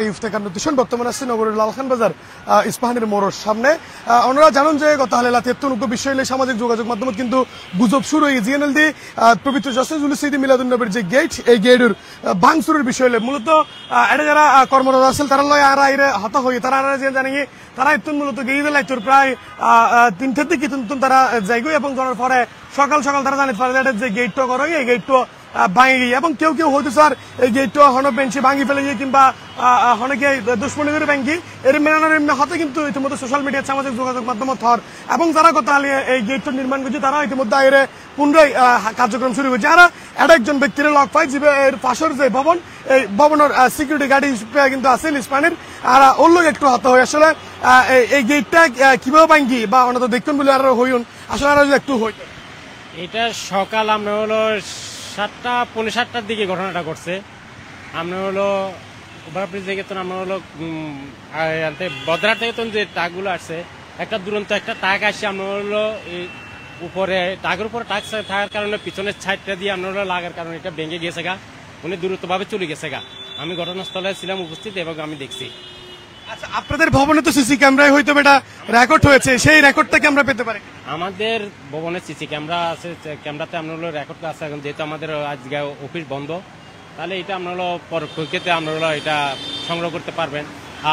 ইফতেখার নতুন বর্তমানে আছে নগরের লালখান বাজার ইস্পাহানের মোড়ের সামনে। ওনারা জানেন যে গত হালে তেত্তনুগ্য বিষয়ে সামাজিক যোগাযোগ মাধ্যমে কিন্তু গুজব শুরু হয়ে জিএনএলডি পবিত্র জসিজুল ইসলাম মিলাদুন্নবীর যে গেট এই গেটের ভাঙচুরের বিষয়ে মূলত এটা যারা কর্মরত আছে তারা লয় আর আইরে হত হয়ে তারা জানি তারা একটু মূলত গিয়ে লাইতর প্রায় 3টার দিকে তারা যাইগো এবং যাওয়ার পরে সকাল সকাল তারা জানিতে পারে যে গেটটা করো এই গেটটা ভাঙি গিয়ে এবং কেউ কেউ হয়তো স্যার এই গেটটা হনক বেঞ্চি ভাঙি ফেলে গিয়ে কিংবা হনকে দুশ্মনী করে ব্যাঙ্কি এর মেলানোর এমনি হতে কিন্তু ইতিমধ্যে সোশ্যাল মিডিয়ার সামাজিক যোগাযোগ মাধ্যমে থর এবং যারা গত হালে এই গেটটা নির্মাণ করছে তারা ইতিমধ্যে আইরে পুনরায় কার্যক্রম শুরু করছে। আর এটা একজন ব্যক্তির লক পায় যে এর পাশের যে ভবন এই ভবনের সিকিউরিটি গার্ড কিন্তু আছে ইস্পাহানের আর ওর লোক একটু হত হয় আসলে এই গেটটা কিভাবে ভাঙ্গি বা অন্য দেখুন বলে আর হইন আসলে আর একটু হই এটা সকাল আমরা হলো 7টা পৌনে 7টার দিকে ঘটনাটা ঘটছে। আমরা হলো ওভারব্রিজ থেকে তো আমরা হলো বদরার থেকে তো যে টাকগুলো আসছে একটা দুরন্ত একটা টাক আসছে আমরা হলো উপরে টাকের উপরে টাক থাকার কারণে পিছনের সাইডটা দিয়ে আমরা হলো লাগার কারণে এটা ভেঙে গেছে গা উনি দ্রুতভাবে চলে গেছে গা। আমি ঘটনাস্থলে ছিলাম উপস্থিত এবং আমি দেখছি। আচ্ছা আপনাদের ভবনে তো সিসি ক্যামেরায় হয়তো এটা রেকর্ড হয়েছে, সেই রেকর্ডটাকে আমরা পেতে পারি? আমাদের ভবনে সিসি ক্যামেরা আছে, ক্যামেরাতে আমরা হলো রেকর্ড আছে। এখন যেহেতু আমাদের আজকে অফিস বন্ধ তাহলে এটা আমরা হলো পরবর্তীতে আমরা হলো এটা সংগ্রহ করতে পারবেন।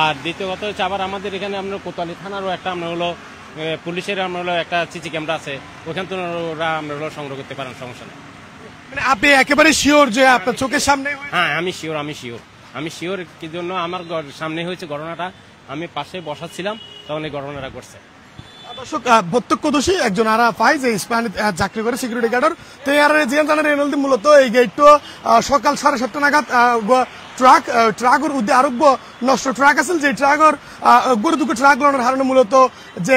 আর দ্বিতীয় কথা হচ্ছে আবার আমাদের এখানে আমরা কোতোয়ালি থানারও একটা আমরা হলো পুলিশের আমরা হলো একটা সিসি ক্যামেরা আছে, ওখান থেকে ওরা আমরা হলো সংগ্রহ করতে পারেন, সমস্যা নেই। মানে আপনি একেবারে শিওর যে আপনার চোখের সামনে? হ্যাঁ আমি শিওর কি জন্য আমার সামনে হয়েছে ঘটনাটা, আমি পাশে বসাচ্ছিলাম তখন এই ঘটনাটা ঘটছে। দর্শক প্রত্যক্ষদর্শী একজন আরা পাই যে ইস্পাহানি চাকরি করে সিকিউরিটি গার্ডের তো আর জিয়ান এনএলডি মূলত এই গেটটা সকাল 7:30 নাগাদ ট্রাকের উদ্দে আরোগ্য নষ্ট ট্রাক আছে যে ট্রাকের গরু দুটো ট্রাক লানোর হারণে মূলত যে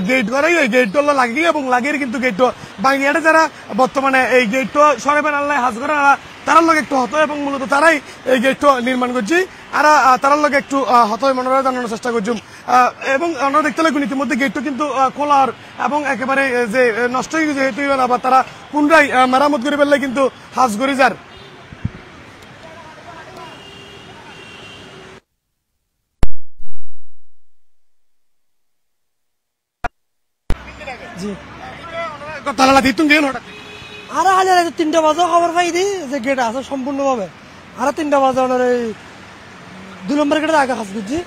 গেট করে এই গেটটা লাগিয়ে এবং লাগিয়ে কিন্তু গেটটা ভাঙিয়ে এটা যারা বর্তমানে এই গেটটা সরাবেন আল্লাহ হাজ করে তারার লোক একটু হতো এবং মূলত তারাই এই গেটটা নির্মাণ করছি আর তারার লোক একটু হত মনোরঞ্জন জানানোর চেষ্টা করছি এবং আমরা দেখতে লাগুন ইতিমধ্যে গেটটা কিন্তু খোলার এবং একেবারে যে নষ্ট হয়ে গেছে যেহেতু আবার তারা পুনরায় মেরামত করে ফেললে কিন্তু হাজ করে যার তালা দিতুন গেল হঠাৎ আর হাজার 3টা বাজে খবর পাই দি যে গেট আছে সম্পূর্ণভাবে আর 3টা বাজে ওনার এই 2 নম্বর গেটে আগে কাজ করছি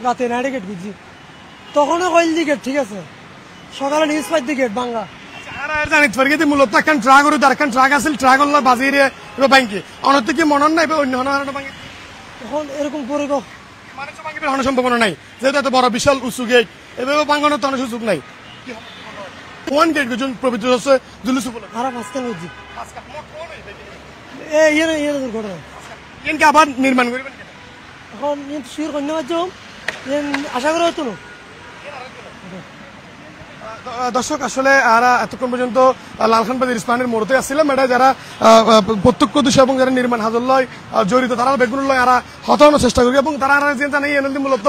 রাতে নাইটে গেট করছি তখন কইল দি গেট ঠিক আছে সকালে নিউজ পাই দি গেট ভাঙ্গা আর জানিত পারি যে মূলত একটা ট্রাক আর একটা ট্রাক আছে ট্রাক হল বাজিয়ে ব্যাংকে অনতে কি মনন নাই অন্য হন ভাঙে এখন এরকম করে গো মানে তো ভাঙবে হন সম্ভাবনা নাই যেহেতু এত বড় বিশাল উঁচু গেট এভাবে ভাঙানোর তো সুযোগ নাই। কোন গেট গজন পবিত্র জুলুস উপলক্ষে আর 5 হচ্ছে এই ঘটনা এনকে আবার নির্মাণ করবেন এখন শিওর কন্য আশা করা হতো না। দর্শক আসলে আরা এতক্ষণ পর্যন্ত লালখান বাজার ইস্পাহানের মোড়তে আসছিলাম এটা যারা প্রত্যক্ষদর্শী এবং যারা নির্মাণ হাজল্লয় জড়িত তারা বেগুনলয় আরা হতানোর চেষ্টা করি এবং তারা জানাই এনএলডি মূলত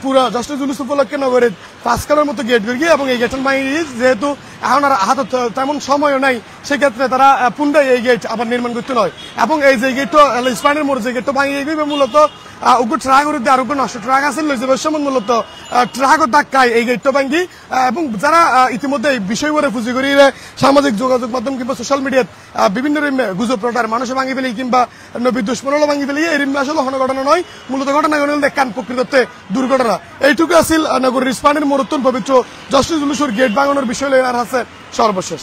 পুরো জশ্ন জুলুস উপলক্ষে নগরের 5 কালের মতো গেট করি এবং এই গেটের মাই যেহেতু এখন আর হাতত তেমন সময়ও নাই সেক্ষেত্রে তারা পুনরায় এই গেট আবার নির্মাণ করতে নয় এবং এই যে গেটটা ইস্পাহানের মোড় যে গেটটা ভাঙিয়ে গেবে মূলত উগ্র ট্রাকের উদ্দে আরোগ্য নষ্ট ট্রাক আছে লইছে মূলত ট্রাকের ধাক্কায় এই গেটটা ভাঙ্গি এবং যারা ইতিমধ্যে এই বিষয় করে ফুজি করি সামাজিক যোগাযোগ মাধ্যম কিংবা সোশ্যাল মিডিয়াত বিভিন্ন গুজব প্রটার মানুষ ভাঙি ফেলি কিংবা বিদ্যুৎ পণ্য ভাঙি ফেলি এই আসলে হন ঘটনা নয়, মূলত ঘটনা দেখান প্রকৃততে দুর্ঘটনা। এইটুকু আছিল নগরের ইস্পাহানের মোড়তুন পবিত্র জশ্ন জুলুসের গেট ভাঙানোর বিষয় আর আছে সর্বশেষ।